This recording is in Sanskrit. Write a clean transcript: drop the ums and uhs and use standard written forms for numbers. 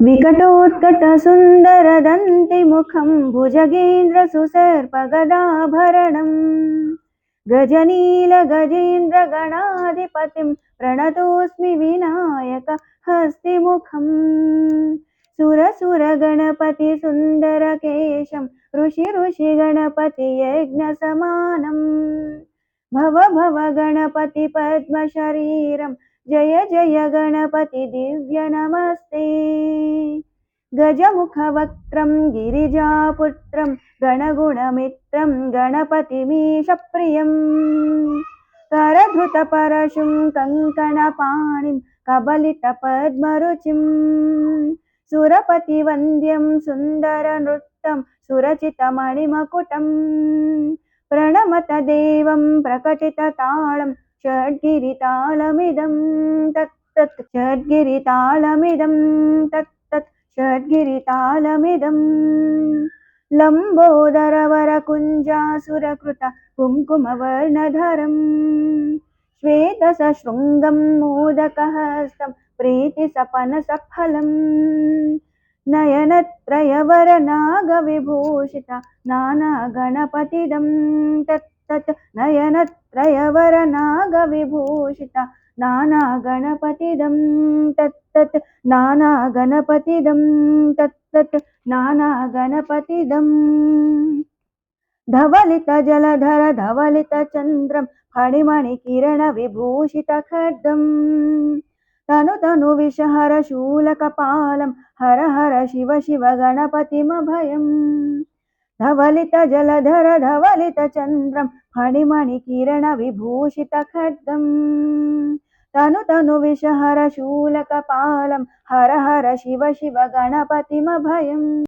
विकटोत्कटसुन्दरदन्तिमुखं भुजगेन्द्रसुसर्पगदाभरणम् गजनीलगजेन्द्रगणाधिपतिं प्रणतोऽस्मि विनायकहस्तिमुखम् सुरसुरगणपतिसुन्दरकेशं ऋषिगणपतियज्ञसमानम् भव भव गणपति पद्मशरीरं जय जय गणपति दिव्य नमस्ते। गजमुखवक्त्रं गिरिजापुत्रं गणगुणमित्रं गणपतिमीशप्रियं करधृतपरशुं कङ्कणपाणिं कबलितपद्मरुचिं सुरपतिवन्द्यं सुन्दरनृत्तं सुरचितमणिमकुटं प्रणमत देवं प्रकटिततालं षड्गिरितालमिदं तत्तत् षड्गिरितालमिदं तत्तत् षड्गिरितालमिदम् लम्बोदरवरकुञ्जासुरकृत कुङ्कुमवर्णधरं श्वेतसशृङ्गं मोदकहस्तं प्रीतिसपनसफलम् नयनत्रयवरनागविभूषित नानागणपतिदं तत्तत् नयनत्रयवरनागविभूषित नानागणपतिदं तत्तत् नानागणपतिदं तत्तत् नानागणपतिदम् धवलितजलधर धवलितचन्द्रं फणिमणिकिरणविभूषितखड्गम् तनु विषहर शूलकपालं हर हर शिव शिव गणपतिमभयम् धवलितजलधर धवलितचन्द्रं फणिमणिकिरणविभूषितखड्गम् तनु विषहर शूलकपालं हर हर शिव शिव गणपतिमभयम्।